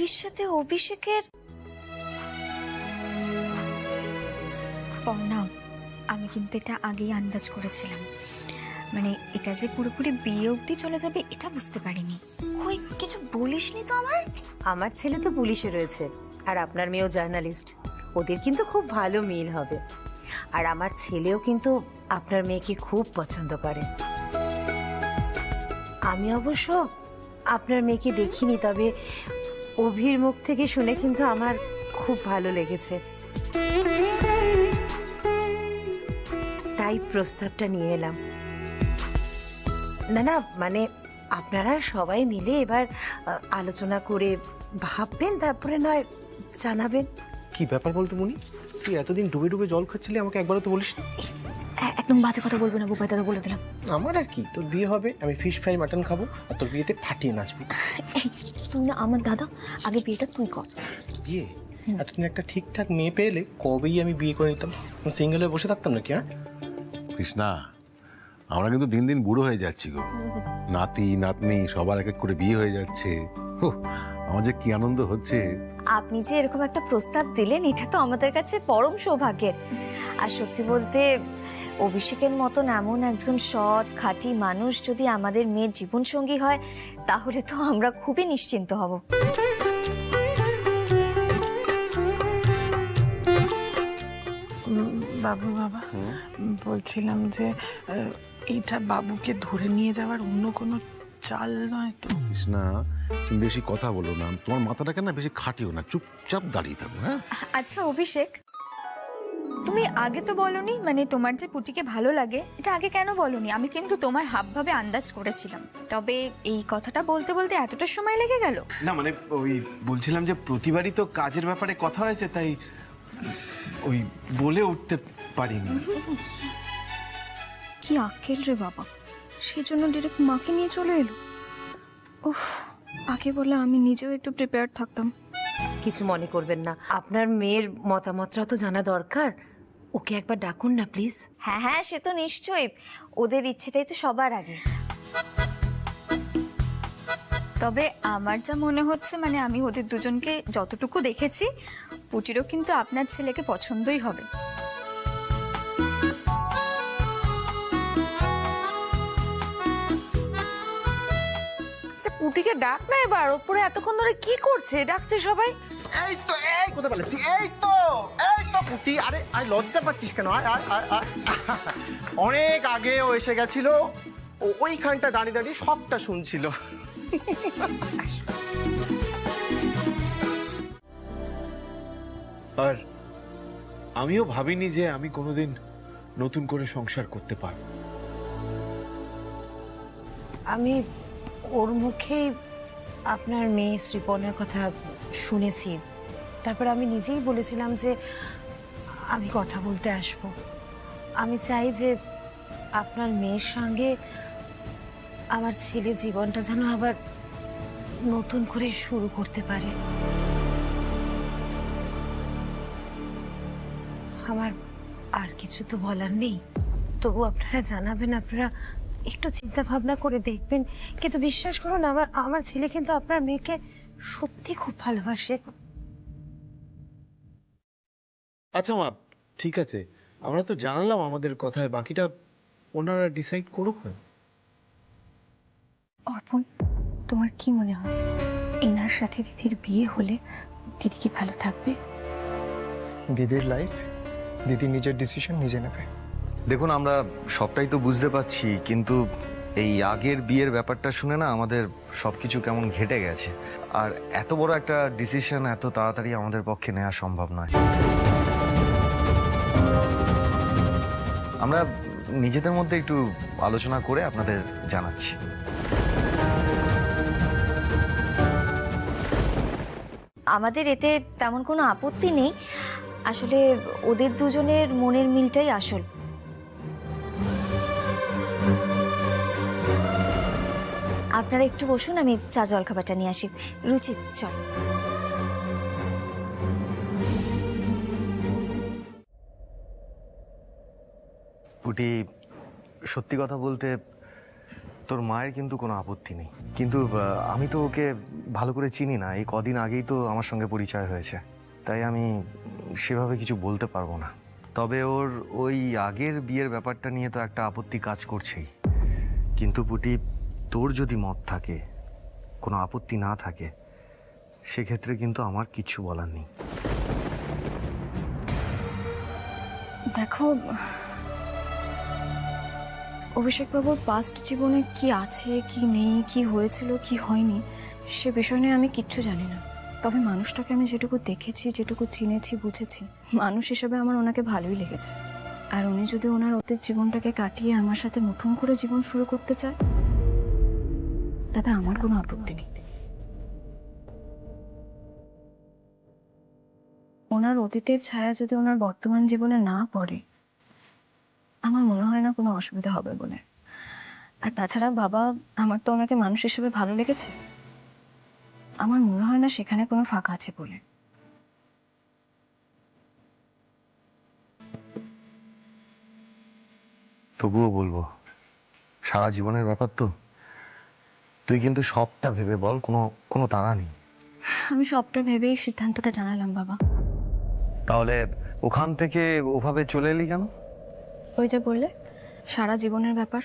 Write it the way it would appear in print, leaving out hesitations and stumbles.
পুটির সাথে অভিষেকের না, আমি কিন্তু এটা আগেই আন্দাজ করেছিলাম। মানে এটা যে পুরোপুরি বিয়ে অবধি চলে যাবে এটা বুঝতে পারিনি। কই কিছু বলিসনি তো আমায়? আমার ছেলে তো পুলিশে রয়েছে আর আপনার মেয়েও জার্নালিস্ট, ওদের কিন্তু খুব ভালো মিল হবে। আর আমার ছেলেও কিন্তু আপনার মেয়েকে খুব পছন্দ করে। আমি অবশ্য আপনার মেয়েকে দেখিনি, তবে অভির মুখ থেকে শুনে কিন্তু আমার খুব ভালো লেগেছে, তাই প্রস্তাবটা নিয়ে এলাম। না না, মানে আপনারা সবাই মিলে এবার আলোচনা করে ভাববেন, তারপরে নয় জানাবেন। কি ব্যাপার বলতো মনি, তুই এতদিন ডুবে ডুবে জল খাচ্ছিলি, আমাকে একবারও তো বলিস না। একদম বাজে কথা বলবে না বুবাই দাদা, বলে দিলাম। আমার আর কি, তোর বিয়ে হবে, আমি ফিশ ফ্রাই মাটন খাবো আর তোর বিয়েতে ফাটিয়ে নাচবি। তুই না আমার দাদা, আগে বিয়েটা তুই কর। বিয়ে? এতদিন একটা ঠিকঠাক মেয়ে পেলে কবেই আমি বিয়ে করে নিতাম, সিঙ্গেল হয়ে বসে থাকতাম নাকি? হ্যাঁ কৃষ্ণা, আমরা কিন্তু দিন দিন বুড়ো হয়ে যাচ্ছি গো। নাতি নাতনি সবার এক এক করে বিয়ে হয়ে যাচ্ছে। আমার যে কি আনন্দ হচ্ছে। আপনি যে এরকম একটা প্রস্তাব দিলেন এটা তো আমাদের কাছে পরম সৌভাগ্যের। আর সত্যি বলতে অভিষেকের মতন এমন একজন সৎ খাঁটি মানুষ যদি আমাদের মেয়ের জীবন সঙ্গী হয় তাহলে তো আমরা খুবই নিশ্চিন্ত হব। বাবু বাবা, বলছিলাম যে এইটা বাবুকে ধরে নিয়ে যাওয়ার অন্য কোনো চাল নয় তো? কৃষ্ণা, তুমি বেশি কথা বলো না, তোমার মাথাটাকে না বেশি খাটিও না, চুপচাপ দাঁড়িয়ে থাকো। হ্যাঁ আচ্ছা অভিষেক, তুমি আগে তো বলনি, মানে তোমার যে পুটিকে ভালো লাগে এটা আগে কেন বলনি? আমি কিন্তু তোমার হাবভাবে আন্দাজ করেছিলাম, তবে এই কথাটা বলতে বলতে এতটা সময় লেগে গেল। না মানে ওই বলছিলাম যে প্রতিবারই তো কাজের ব্যাপারে কথা হয়েছে, তাই ওই বলে উঠতে পারিনি। কি আক্কেল রে বাবা, সেজন্য ডিরেক্ট মাকে নিয়ে চলে এলো। উফ, আগে বলে আমি নিজেও একটু প্রিপেয়ার থাকতাম। কিছু মনে করবেন না, আপনার মেয়ের মতামতটাও তো জানা দরকার। ওকে একবার ডাকুন না প্লিজ। হ্যাঁ হ্যাঁ, সে তো নিশ্চয়ই, ওদের ইচ্ছেটাই তো সবার আগে। তবে আমার যা মনে হচ্ছে, মানে আমি ওদের দুজনকে যতটুকু দেখেছি, পুটিরও কিন্তু আপনার ছেলেকে পছন্দই হবে। পুটিকে ডাক না এবার, ওপরে এতক্ষণ ধরে কি করছে? ডাকছে সবাই। এই তো, এই কোথায় বলেছি, এই তো পুটি। আরে আরে লজ্জা পাচ্ছিস কেন? আয় আয় আয় আয়। অনেক আগে ও এসে গেছিল, ও ওইখানটা দাঁড়িয়ে দাঁড়িয়ে সবটা শুনছিল। আর আমিও ভাবিনি যে আমি কোনোদিন নতুন করে সংসার করতে পারবো। আমি ওর মুখেই আপনার মেয়ে শ্রীপনের কথা শুনেছি, তারপর আমি নিজেই বলেছিলাম যে আমি কথা বলতে আসব। আমি চাই যে আপনার মেয়ের সঙ্গে আমার ছেলে জীবনটা যেন আবার নতুন করে শুরু করতে পারে। আমার আর কিছু তো বলার নেই, তবু আপনারা জানাবেন, আপনারা একটু চিন্তা ভাবনা করে দেখবেন। কিন্তু বিশ্বাস করুন, আমার ছেলে কিন্তু আপনার মেয়েকে সত্যি খুব ভালোবাসে। আচ্ছা মা, ঠিক আছে, আমরা তো জানালাম আমাদের কথায়, বাকিটা ওনারা ডিসাইড করুক না। অর্পণ, তোমার কি মনে হয় এনার সাথে দিদির বিয়ে হলে দিদি কি ভালো থাকবে? দিদির লাইফ, দিদি নিজের ডিসিশন নিজে নেবে। দেখুন, আমরা সবটাই তো বুঝতে পারছি, কিন্তু এই আগের বিয়ের ব্যাপারটা শুনে না আমাদের সবকিছু কেমন ঘেটে গেছে। আর এত বড় একটা ডিসিশন এত তাড়াতাড়ি আমাদের পক্ষে নেওয়া সম্ভব নয়। আমরা নিজেদের মধ্যে একটু আলোচনা করে আপনাদের জানাচ্ছি। আমাদের এতে তেমন কোনো আপত্তি নেই, আসলে ওদের দুজনের মনের মিলটাই আসল। আপনারা একটু বসুন, আমি চা জল খাবারটা নিয়ে আসি। রুচি চল। পুটি, সত্যি কথা বলতে তোর মায়ের কিন্তু কোনো আপত্তি নেই, কিন্তু আমি তো ওকে ভালো করে চিনি না, এই কদিন আগেই তো আমার সঙ্গে পরিচয় হয়েছে, তাই আমি সেভাবে কিছু বলতে পারবো না। তবে ওর ওই আগের বিয়ের ব্যাপারটা নিয়ে তো একটা আপত্তি কাজ করছেই। কিন্তু পুটি, তোর যদি মত থাকে, কোনো আপত্তি না থাকে, সেক্ষেত্রে কিন্তু আমার কিচ্ছু বলার নেই। দেখো, অভিষেকবাবুর পাস্ট জীবনে কি আছে কি নেই, কি হয়েছিল কি হয়নি, সে বিষয় নিয়ে আমি কিচ্ছু জানি না। তবে মানুষটাকে আমি যেটুকু দেখেছি, যেটুকু চিনেছি, বুঝেছি, মানুষ হিসেবে আমার ওনাকে ভালোই লেগেছে। আর উনি যদি ওনার অতীত জীবনটাকে কাটিয়ে আমার সাথে নতুন করে জীবন শুরু করতে চায়, তাতে আমার কোনো আপত্তি নেই। ওনার অতীতের ছায়া যদি ওনার বর্তমান জীবনে না পড়ে, আমার মনে হয় না কোনো অসুবিধা হবে বলে। আর তাছাড়া বাবা, আমার তো ওনাকে মানুষ হিসেবে ভালো লেগেছে, আমার মনে হয় না সেখানে কোনো ফাঁকা আছে বলে। তবুও বলবো, সারা জীবনের ব্যাপার তো, তুই কিন্তু সবটা ভেবে বল, কোনো কোনো তাড়া নেই। আমি সবটা ভেবেই সিদ্ধান্তটা জানালাম বাবা। তাহলে ওখান থেকে ওভাবে চলে এলি কেন? ওই যে বললে, সারা জীবনের ব্যাপার।